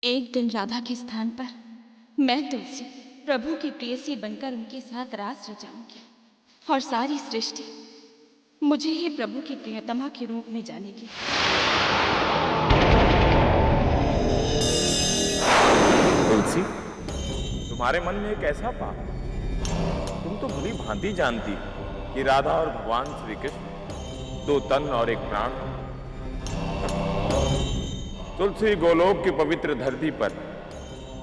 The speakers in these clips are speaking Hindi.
एक दिन राधा के स्थान पर मैं तुलसी प्रभु की प्रेयसी बनकर उनके साथ रास रचाऊंगी और सारी सृष्टि मुझे ही प्रभु की प्रियतमा के रूप में जानेगी। तुलसी, तुम्हारे मन में एक ऐसा पाप, तुम तो भली भांति जानती कि राधा और भगवान श्री कृष्ण दो तन और एक प्राण। तुलसी, गोलोक की पवित्र धरती पर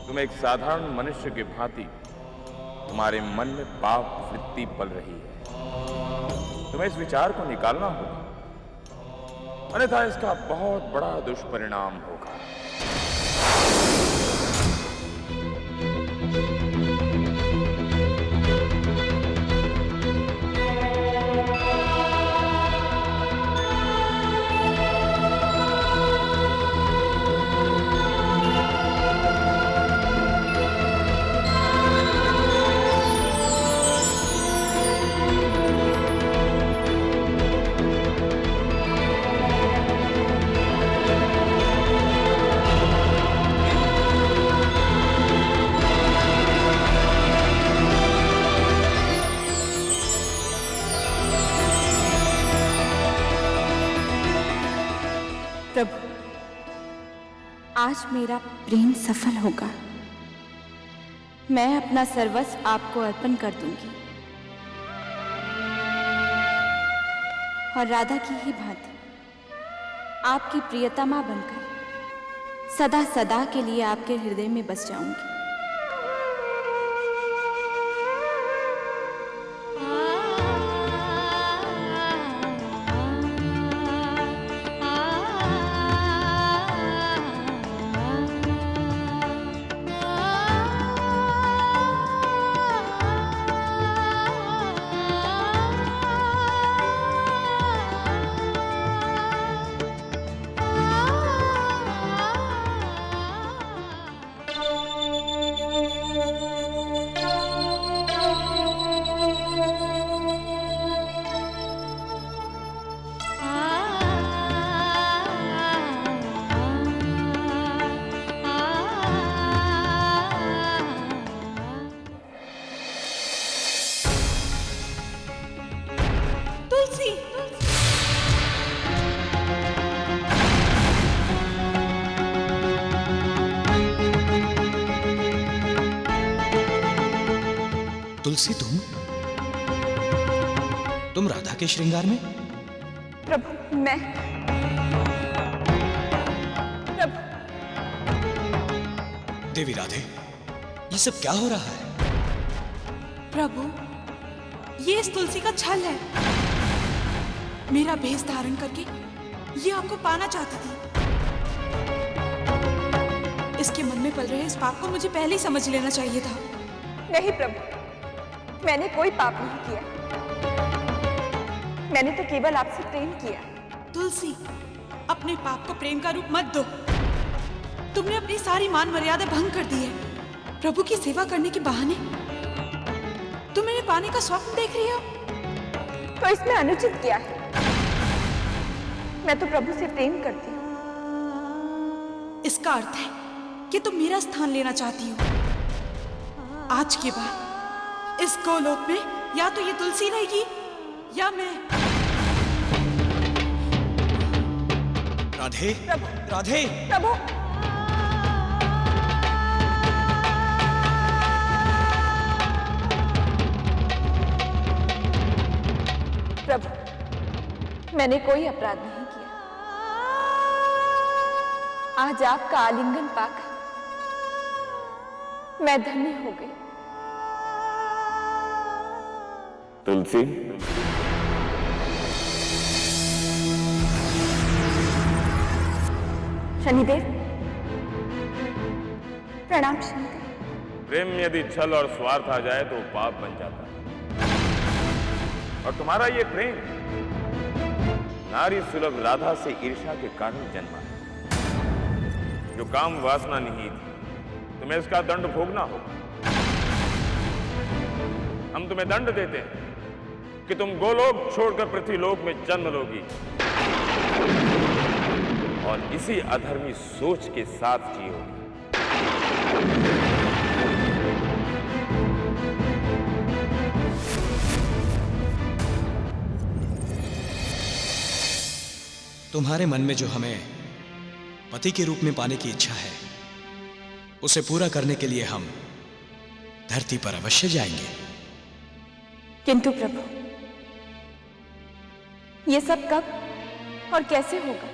तुम एक साधारण मनुष्य के भांति तुम्हारे मन में पाप वृत्ति पल रही है। तुम्हें इस विचार को निकालना होगा, अन्यथा इसका बहुत बड़ा दुष्परिणाम होगा। प्रभु, आज मेरा प्रेम सफल होगा। मैं अपना सर्वस्व आपको अर्पण कर दूंगी और राधा की ही भांति आपकी प्रियतमा बनकर सदा सदा के लिए आपके हृदय में बस जाऊंगी। तुलसी, तुम राधा के श्रृंगार में? प्रभु, मैं प्रभु। देवी राधे, ये सब क्या हो रहा है? प्रभु, ये इस तुलसी का छल है। मेरा भेष धारण करके ये आपको पाना चाहती थी। इसके मन में पल रहे इस पाप को मुझे पहले ही समझ लेना चाहिए था। नहीं प्रभु, मैंने कोई पाप नहीं किया। मैंने तो केवल आपसे प्रेम किया। तुलसी, अपने पाप को प्रेम का रूप मत दो। तुमने अपनी सारी मान मर्यादा भंग कर दी है। प्रभु की सेवा करने के बहाने तुम मेरे पाने का स्वप्न देख रही हो। तो इसमें अनुचित क्या है? मैं तो प्रभु से प्रेम करती हूँ। इसका अर्थ है कि तुम मेरा स्थान लेना चाहती हो। आज के बाद इस गोलोक में या तो ये तुलसी रहेगी या मैं। राधे, प्रभु, राधे, प्रभु, प्रभु, मैंने कोई अपराध नहीं किया। आज आपका आलिंगन पाकर मैं धन्य हो गई। तुलसी, शनिदेव, प्रणाम शनिदेव। प्रेम में यदि छल और स्वार्थ आ जाए तो पाप बन जाता है। और तुम्हारा ये प्रेम नारी सुलभ राधा से ईर्ष्या के कारण जन्मा है, जो काम वासना नहीं थी। तुम्हें इसका दंड भोगना होगा। हम तुम्हें दंड देते हैं कि तुम गोलोक छोड़कर पृथ्वीलोक में जन्म लोगी और इसी अधर्मी सोच के साथ जियोगी। तुम्हारे मन में जो हमें पति के रूप में पाने की इच्छा है, उसे पूरा करने के लिए हम धरती पर अवश्य जाएंगे। किंतु प्रभु, ये सब कब और कैसे होगा?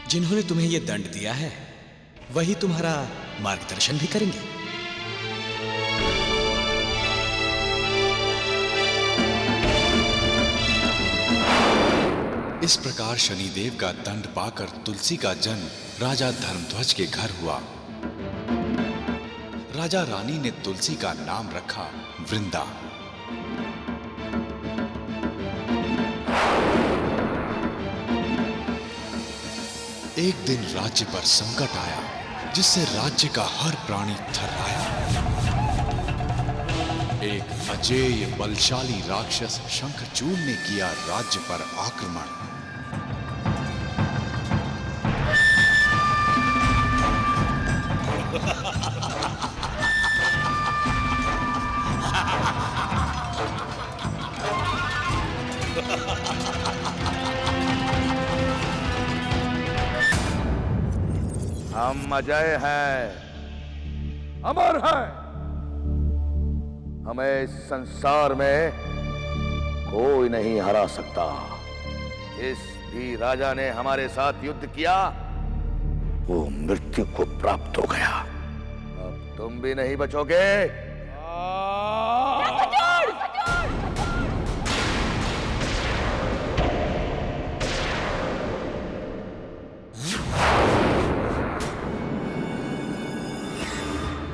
जिन्होंने तुम्हें यह दंड दिया है, वही तुम्हारा मार्गदर्शन भी करेंगे। इस प्रकार शनिदेव का दंड पाकर तुलसी का जन्म राजा धर्मध्वज के घर हुआ। राजा रानी ने तुलसी का नाम रखा वृंदा। एक दिन राज्य पर संकट आया, जिससे राज्य का हर प्राणी थर्राया। एक अजेय बलशाली राक्षस शंखचूड़ ने किया राज्य पर आक्रमण। हम अजय हैं, अमर हैं। हमें इस संसार में कोई नहीं हरा सकता। जिस भी राजा ने हमारे साथ युद्ध किया, वो मृत्यु को प्राप्त हो गया। अब तुम भी नहीं बचोगे।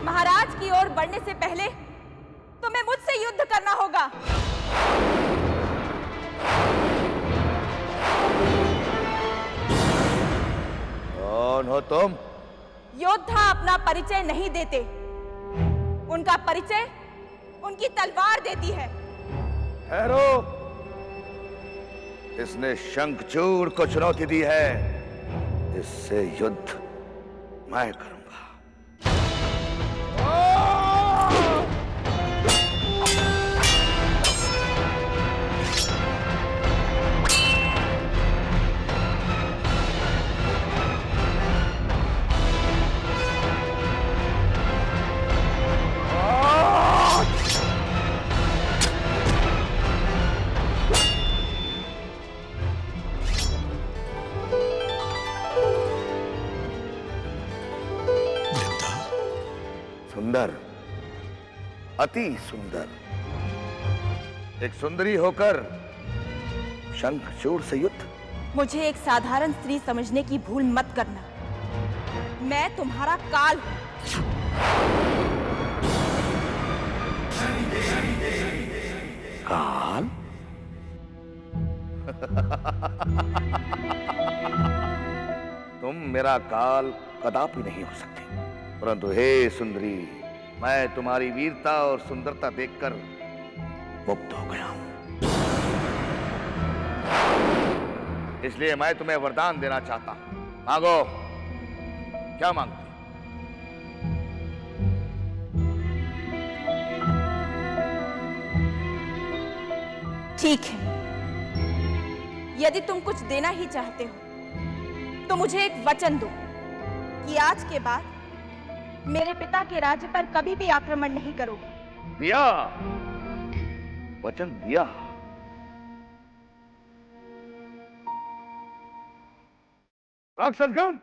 महाराज की ओर बढ़ने से पहले तुम्हें मुझसे युद्ध करना होगा। कौन हो तुम? योद्धा अपना परिचय नहीं देते, उनका परिचय उनकी तलवार देती है। ठहरो, इसने शंखचूड़ को चुनौती दी है। इससे युद्ध मैं करूंगा। सुंदर, अति सुंदर। एक सुंदरी होकर शंखचूड़ से युद्ध? मुझे एक साधारण स्त्री समझने की भूल मत करना। मैं तुम्हारा काल हूं। काल? तुम मेरा काल कदापि नहीं हो सकती। परंतु हे सुंदरी, मैं तुम्हारी वीरता और सुंदरता देखकर मुग्ध हो गया हूं। इसलिए मैं तुम्हें वरदान देना चाहता हूं। मांगो, क्या मांगते? ठीक है, यदि तुम कुछ देना ही चाहते हो तो मुझे एक वचन दो कि आज के बाद मेरे पिता के राज्य पर कभी भी आक्रमण नहीं करोगे। दिया, वचन दिया। राक्षसगण,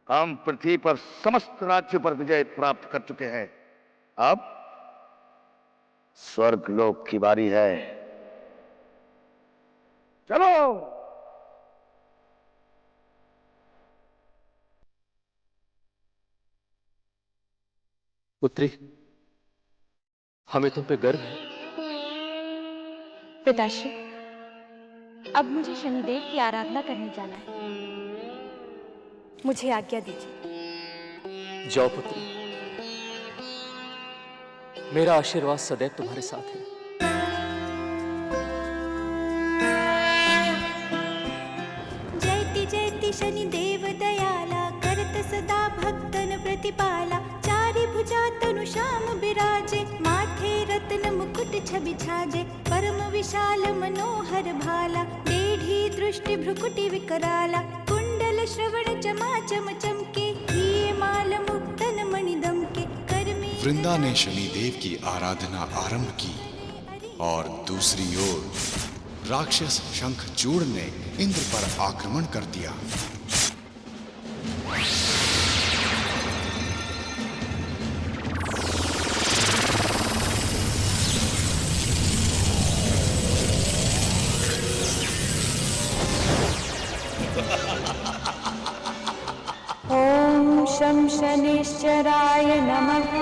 हम पृथ्वी पर समस्त राज्य पर विजय प्राप्त कर चुके हैं। अब स्वर्ग लोक की बारी है। चलो। पुत्री, हमें तुम पे गर्व है। पिताश्री, अब मुझे शनिदेव की आराधना करने जाना है। मुझे आज्ञा दीजिए। जाओ पुत्री, मेरा आशीर्वाद सदैव तुम्हारे साथ है। जयति जयति शनिदेव दयाला, कर विशाल मनोहर भाला, टेढ़ी दृष्टि भ्रुकुटि विकराला, कुंडल श्रवण चमा चम चमके, ये माल मुक्तन मणि दमके, कर में। वृंदा ने शनिदेव की आराधना आरंभ की और दूसरी ओर राक्षस शंखचूड़ ने इंद्र पर आक्रमण कर दिया। ओम शं शनिश्चराय नमः।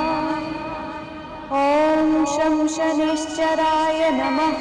ओम शं शनिश्चराय नमः।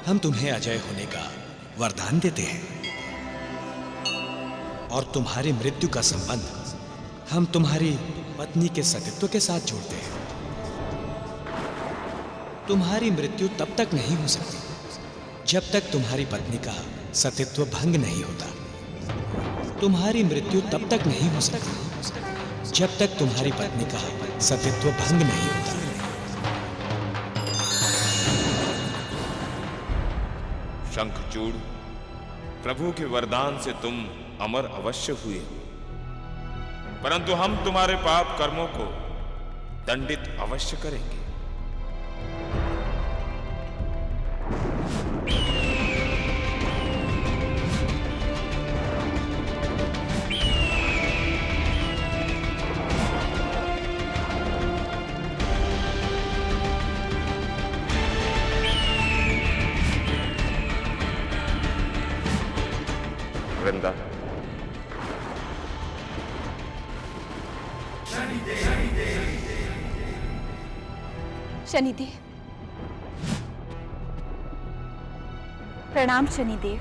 हम तुम्हें अजय होने का वरदान देते हैं और तुम्हारी मृत्यु का संबंध हम तुम्हारी पत्नी के सतीत्व के साथ जोड़ते हैं। तुम्हारी मृत्यु तब तक नहीं हो सकती जब तक तुम्हारी पत्नी का सतीत्व भंग नहीं होता। तुम्हारी मृत्यु तब तक नहीं हो सकती जब तक तुम्हारी पत्नी का सतीत्व भंग नहीं होता। शंखचूड़, प्रभु के वरदान से तुम अमर अवश्य हुए, परंतु हम तुम्हारे पाप कर्मों को दंडित अवश्य करेंगे। वृंदा, शनिदेव, प्रणाम शनिदेव।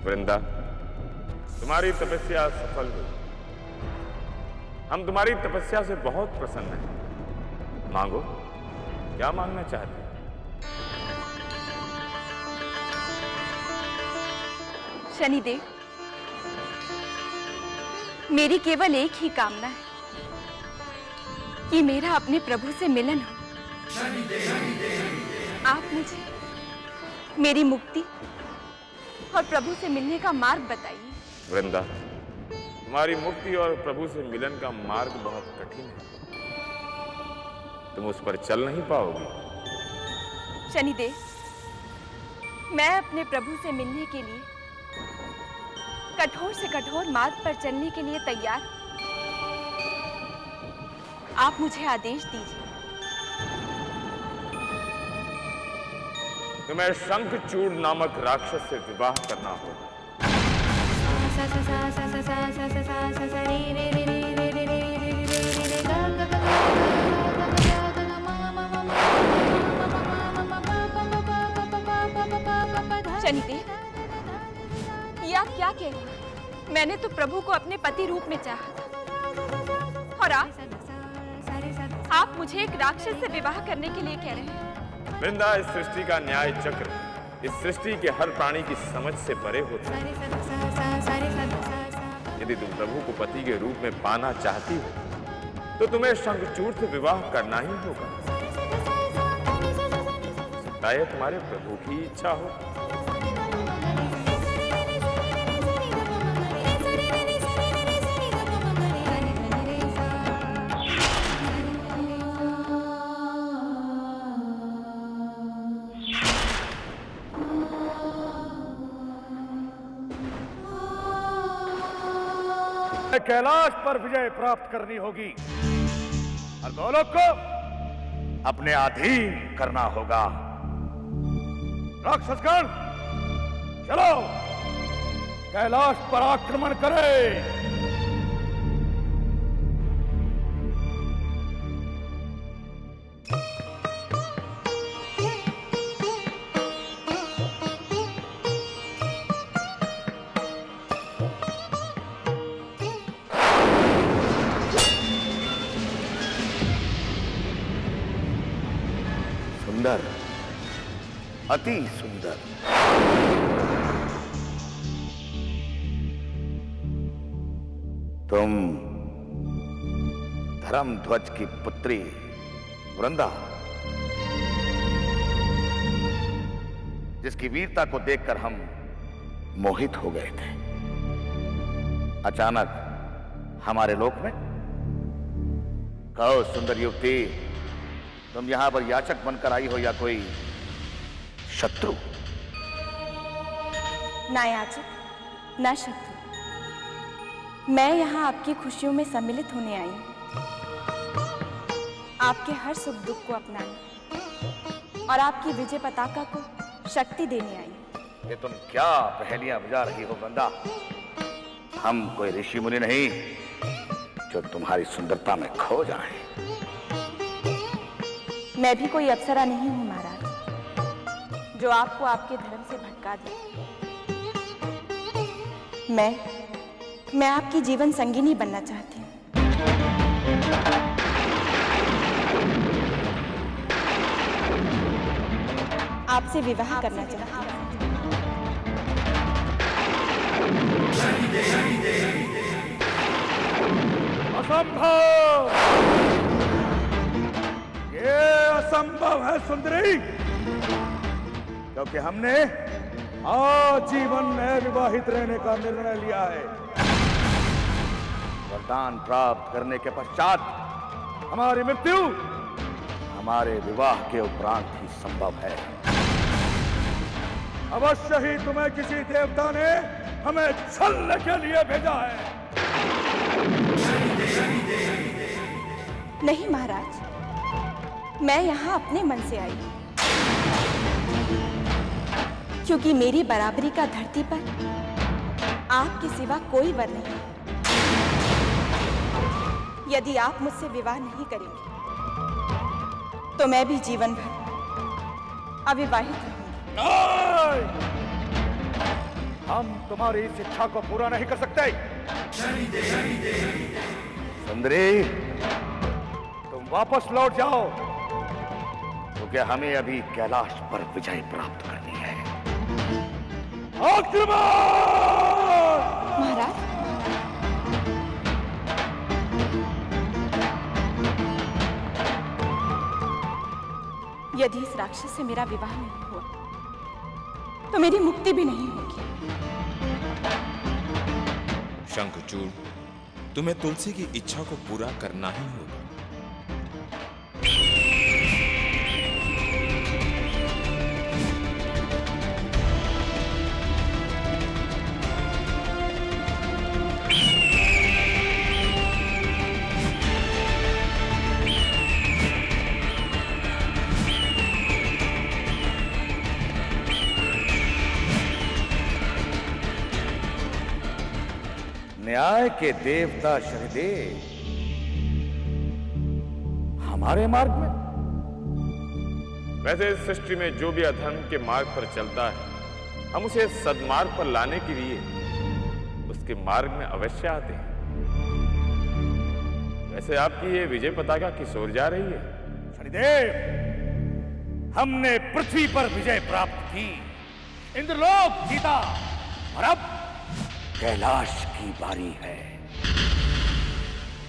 वृंदा, तुम्हारी तपस्या सफल हुई। हम तुम्हारी तपस्या से बहुत प्रसन्न हैं। मांगो, क्या मांगना चाहते हो? शनिदेव, मेरी केवल एक ही कामना है कि मेरा अपने प्रभु से मिलन हो। आप मुझे मेरी मुक्ति और प्रभु से मिलने का मार्ग बताइए। वृंदा, तुम्हारी मुक्ति और प्रभु से मिलन का मार्ग बहुत कठिन है। तुम उस पर चल नहीं पाओगे। शनिदेव, मैं अपने प्रभु से मिलने के लिए कठोर से कठोर मार्ग पर चलने के लिए तैयार हूं। आप मुझे आदेश दीजिए। तुम्हें शंखचूड़ नामक राक्षस से विवाह करना होगा। शनिदेव, ये आप क्या कह रहे हैं? मैंने तो प्रभु को अपने पति रूप में चाहा था और आप मुझे एक राक्षस से विवाह करने के लिए कह रहे हैं। वृंदा, इस सृष्टि का न्याय चक्र इस सृष्टि के हर प्राणी की समझ से परे होता है। यदि तुम प्रभु को पति के रूप में पाना चाहती हो तो तुम्हें शंखचूड़ से विवाह करना ही होगा। सकता है तुम्हारे प्रभु की इच्छा हो। कैलाश पर विजय प्राप्त करनी होगी, और गोलोक को अपने अधीन करना होगा। राक्षसगण, चलो कैलाश पर आक्रमण करें। सुंदर, अति सुंदर। तुम धर्मध्वज की पुत्री वृंदा, जिसकी वीरता को देखकर हम मोहित हो गए थे। अचानक हमारे लोक में कहो सुंदर युवती, तुम यहां पर याचक बनकर आई हो या कोई शत्रु? ना याचक, ना शत्रु। मैं यहाँ आपकी खुशियों में सम्मिलित होने आई हूँ, आपके हर सुख दुख को अपनाने और आपकी विजय पताका को शक्ति देने आई हूँ। ये तुम क्या पहेलियां बुझा रही हो वृंदा? हम कोई ऋषि मुनि नहीं जो तुम्हारी सुंदरता में खो जाएं। मैं भी कोई अप्सरा नहीं हूँ महाराज, जो आपको आपके धर्म से भटका दे। मैं आपकी जीवन संगिनी बनना चाहती हूँ। आपसे विवाह करना चाहती हूँ। असंभव! ये असंभव है सुंदरी, क्योंकि हमने आजीवन में विवाहित रहने का निर्णय लिया है। वरदान प्राप्त करने के पश्चात हमारी मृत्यु हमारे विवाह के उपरांत ही संभव है। अवश्य ही तुम्हें किसी देवता ने हमें छलने के लिए भेजा है। नहीं महाराज, मैं यहाँ अपने मन से आई हूँ, क्योंकि मेरी बराबरी का धरती पर आपके सिवा कोई वर नहीं। यदि आप मुझसे विवाह नहीं करेंगे तो मैं भी जीवन भर अविवाहित रहूंगी। हम तुम्हारी इस इच्छा को पूरा नहीं कर सकते। सुंदरी, तुम वापस लौट जाओ, क्योंकि हमें अभी कैलाश पर विजय प्राप्त करनी है। आक्रमण! महाराज, यदि इस राक्षस से मेरा विवाह नहीं हुआ तो मेरी मुक्ति भी नहीं होगी। शंखचूड़, तुम्हें तुलसी की इच्छा को पूरा करना ही होगा। न्याय के देवता शनिदेव हमारे मार्ग में? वैसे इस सृष्टि में जो भी अधर्म के मार्ग पर चलता है, हम उसे सद्मार्ग पर लाने के लिए उसके मार्ग में अवश्य आते हैं। वैसे आपकी ये विजय पताका किस ओर जा रही है? शनिदेव, हमने पृथ्वी पर विजय प्राप्त की, इंद्रलोक जीता, और अब कैलाश की बारी है।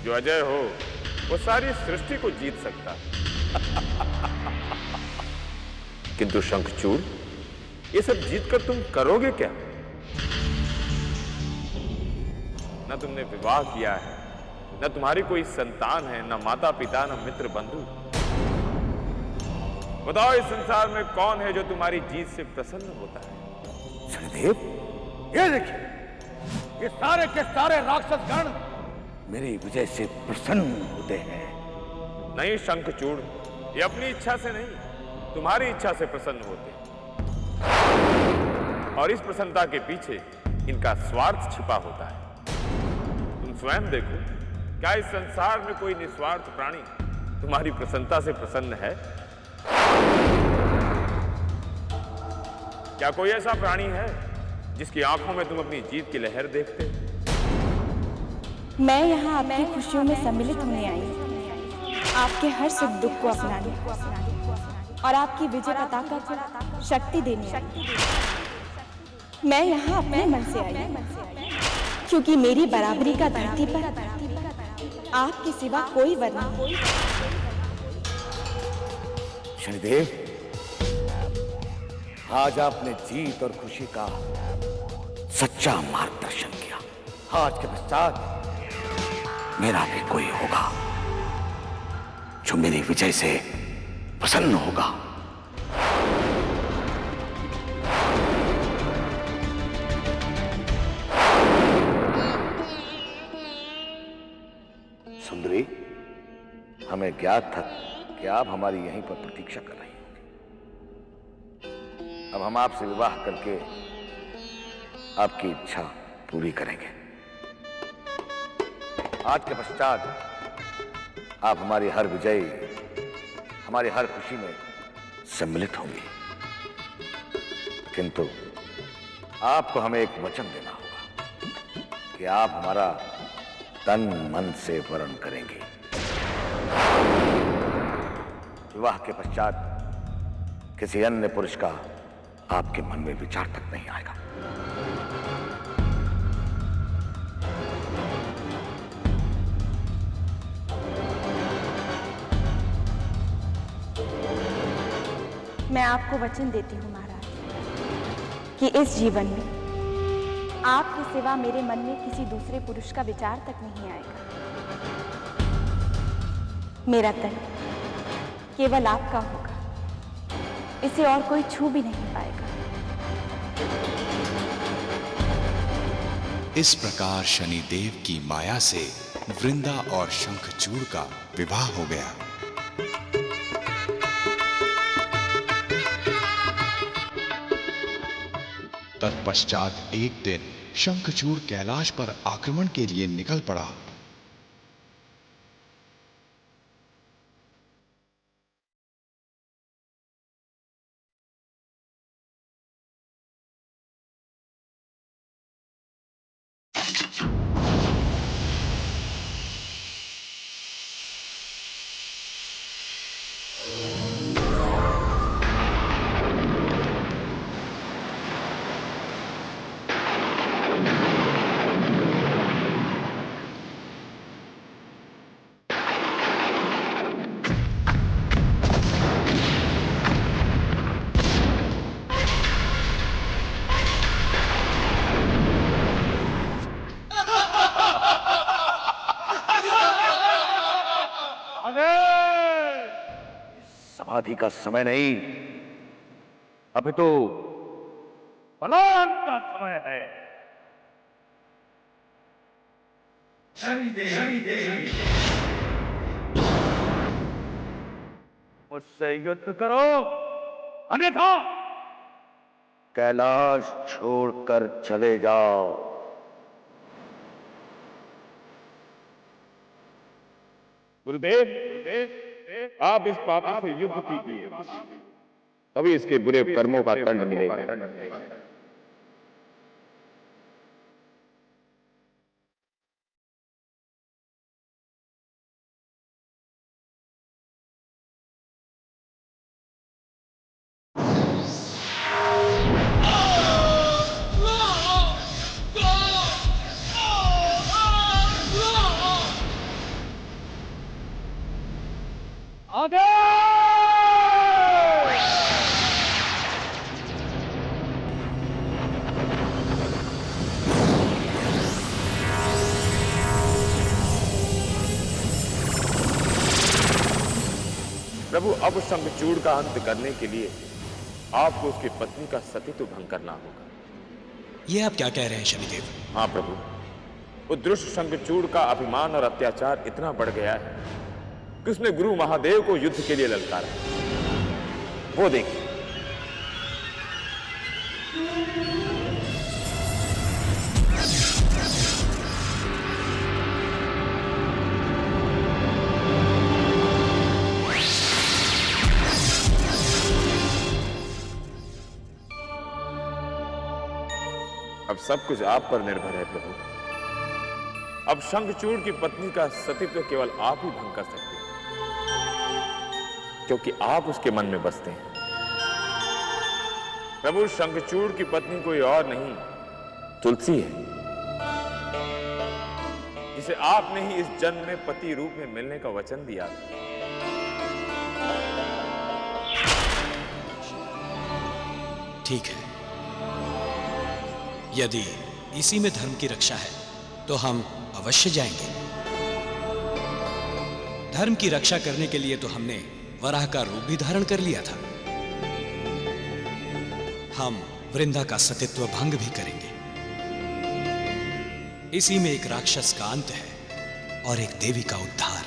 जो अजय हो वो सारी सृष्टि को जीत सकता है। किंतु शंखचूड़, ये सब जीतकर तुम करोगे क्या? न तुमने विवाह किया है, न तुम्हारी कोई संतान है, न माता पिता, न मित्र बंधु। बताओ, इस संसार में कौन है जो तुम्हारी जीत से प्रसन्न होता है? शनिदेव, ये देखिए, ये सारे के सारे राक्षस गण मेरी विजय से प्रसन्न होते हैं। नहीं शंखचूड़, ये अपनी इच्छा से नहीं, तुम्हारी इच्छा से प्रसन्न होते और इस प्रसन्नता के पीछे इनका स्वार्थ छिपा होता है। तुम स्वयं देखो, क्या इस संसार में कोई निस्वार्थ प्राणी तुम्हारी प्रसन्नता से प्रसन्न है? क्या कोई ऐसा प्राणी है जिसकी आंखों में तुम अपनी जीत की लहर देखते? मैं यहाँ आपकी खुशियों में सम्मिलित होने आई हूँ, आपके हर सुख दुख को अपनाने और आपकी विजय पताका को शक्ति देने आई। मैं यहाँ अपने मन से आई हूँ, क्योंकि मेरी बराबरी का धरती पर आपके सिवा कोई वर नहीं। शनिदेव, आज आपने जीत और खुशी का सच्चा मार्गदर्शन किया। आज के पश्चात मेरा भी कोई होगा जो मेरी विजय से प्रसन्न होगा। सुंदरी, हमें ज्ञात था कि आप हमारी यहीं पर प्रतीक्षा कर रही होंगी। अब हम आपसे विवाह करके आपकी इच्छा पूरी करेंगे। आज के पश्चात आप हमारी हर विजय, हमारी हर खुशी में सम्मिलित होंगी, किंतु आपको हमें एक वचन देना होगा कि आप हमारा तन मन से वरण करेंगे। विवाह के पश्चात किसी अन्य पुरुष का आपके मन में विचार तक नहीं आएगा। मैं आपको वचन देती हूँ महाराज कि इस जीवन में आपके सिवा मेरे मन में किसी दूसरे पुरुष का विचार तक नहीं आएगा। मेरा तन केवल आपका होगा, इसे और कोई छू भी नहीं पाएगा। इस प्रकार शनिदेव की माया से वृंदा और शंखचूड़ का विवाह हो गया। तत्पश्चात एक दिन शंखचूड़ कैलाश पर आक्रमण के लिए निकल पड़ा। समाधि का समय नहीं, अभी तो पलायन का समय है। मुझसे युद्ध करो, अन्यथा कैलाश छोड़कर चले जाओ। गुरुदेव, आप इस पापी से युद्ध कीजिए, तभी इसके बुरे कर्मों का दंड मिलेगा। प्रभु, अब उस शंखचूड़ का अंत करने के लिए आपको उसकी पत्नी का सतीत्व भंग करना होगा। ये आप क्या कह रहे हैं शनिदेव? हाँ प्रभु, वो दुष्ट शंखचूड़ का अभिमान और अत्याचार इतना बढ़ गया है कि उसने गुरु महादेव को युद्ध के लिए ललकारा। वो देखिए। अब सब कुछ आप पर निर्भर है प्रभु। अब शंखचूड़ की पत्नी का सतीत्व केवल आप ही भंग कर सकते हैं, क्योंकि आप उसके मन में बसते हैं। प्रभु, शंखचूड़ की पत्नी कोई और नहीं, तुलसी है, जिसे आपने ही इस जन्म में पति रूप में मिलने का वचन दिया था। ठीक है, यदि इसी में धर्म की रक्षा है तो हम अवश्य जाएंगे। धर्म की रक्षा करने के लिए तो हमने वराह का रूप भी धारण कर लिया था। हम वृंदा का सतीत्व भंग भी करेंगे। इसी में एक राक्षस का अंत है और एक देवी का उद्धार।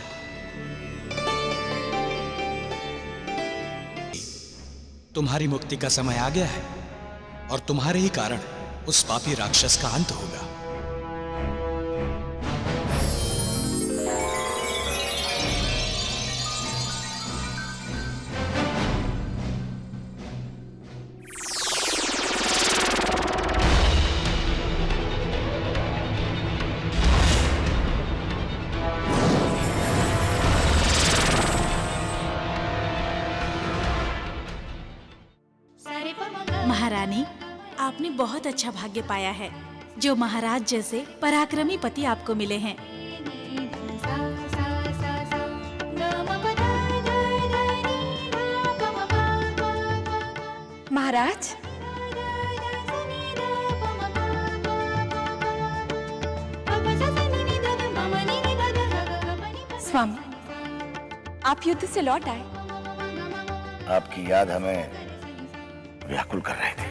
तुम्हारी मुक्ति का समय आ गया है और तुम्हारे ही कारण उस पापी राक्षस का अंत होगा। महारानी, आपने बहुत अच्छा भाग्य पाया है जो महाराज जैसे पराक्रमी पति आपको मिले हैं। महाराज, स्वामी, आप युद्ध से लौट आए। आपकी याद हमें व्याकुल कर रहे थे।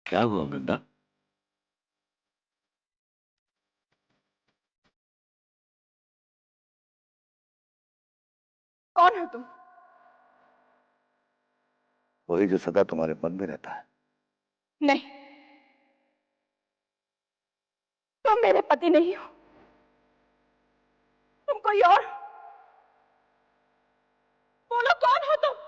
क्या हुआ वृंदा? कौन हो तुम? वही जो सदा तुम्हारे मन में रहता है। नहीं, तुम मेरे पति नहीं हो, तुम कोई और। बोलो, कौन हो तुम?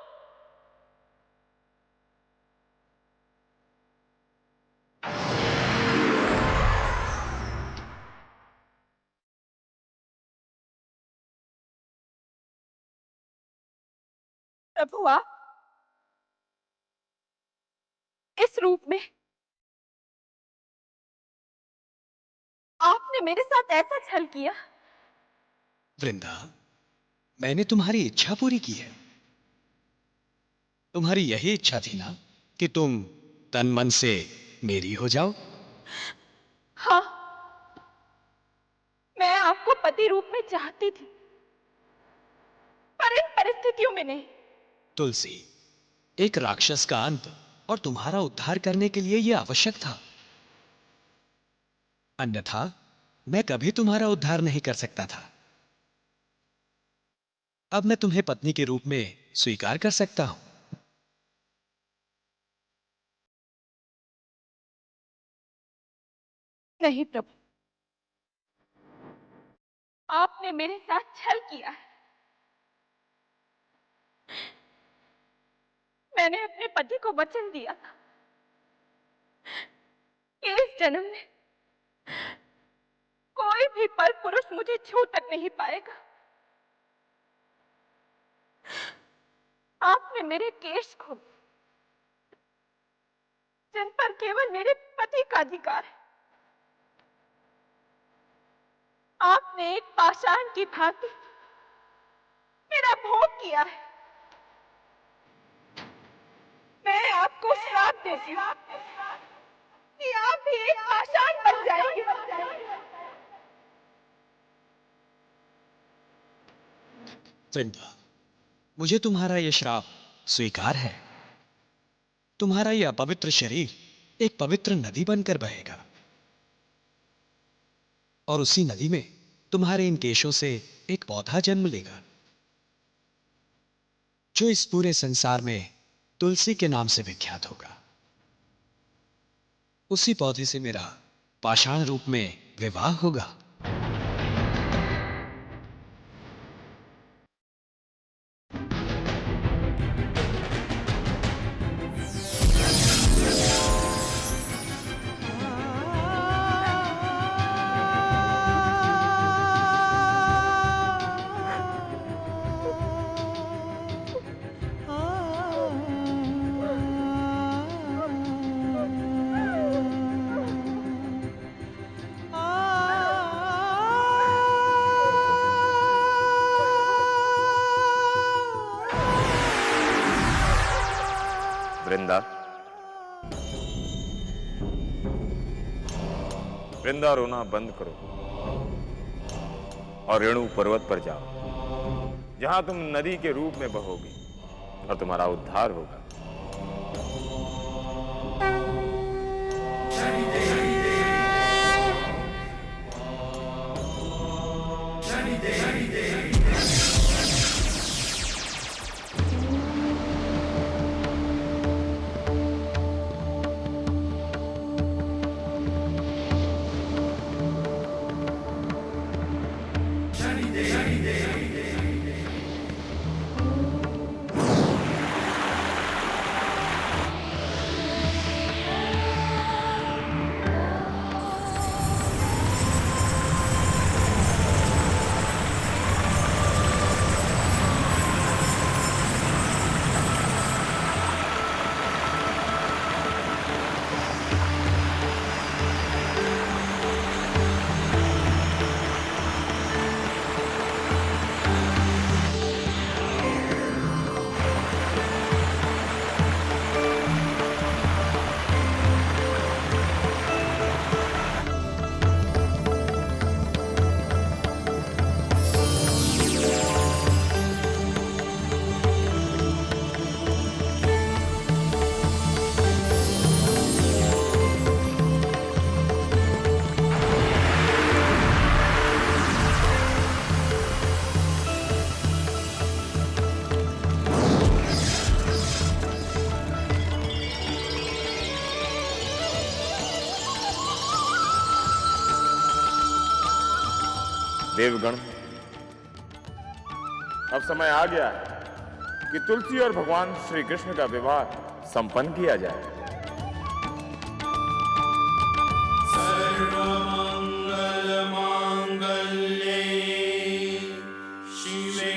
प्रभु आप इस रूप में आपने मेरे साथ ऐसा छल किया। वृंदा, मैंने तुम्हारी इच्छा पूरी की है। तुम्हारी यही इच्छा थी ना कि तुम तन मन से मेरी हो जाओ। हाँ, मैं आपको पति रूप में चाहती थी, पर इन परिस्थितियों में नहीं। तुलसी, एक राक्षस का अंत और तुम्हारा उद्धार करने के लिए यह आवश्यक था। अन्यथा मैं कभी तुम्हारा उद्धार नहीं कर सकता था। अब मैं तुम्हें पत्नी के रूप में स्वीकार कर सकता हूं। नहीं प्रभु, आपने मेरे साथ छल किया है। मैंने अपने पति को वचन दिया था कि इस जन्म में कोई भी पर पुरुष मुझे छू तक नहीं पाएगा। आपने मेरे केश को, जिन पर केवल मेरे पति का अधिकार है, आपने एक पाषाण की भांति मेरा भोग किया है। मैं आपको श्राप देती हूँ कि आप भी एक पाषाण बन जाएंगे। वृंदा, मुझे तुम्हारा यह श्राप स्वीकार है। तुम्हारा यह अपवित्र शरीर एक पवित्र नदी बनकर बहेगा, और उसी नदी में तुम्हारे इन केशों से एक पौधा जन्म लेगा, जो इस पूरे संसार में तुलसी के नाम से विख्यात होगा। उसी पौधे से मेरा पाषाण रूप में विवाह होगा। वृंदा, वृंदा, रोना बंद करो और रेणु पर्वत पर जाओ, जहां तुम नदी के रूप में बहोगी और तुम्हारा उद्धार होगा। देवगण, अब समय आ गया है कि तुलसी और भगवान श्री कृष्ण का विवाह संपन्न किया जाए। सर्वमंगल मांगल्ये शिवे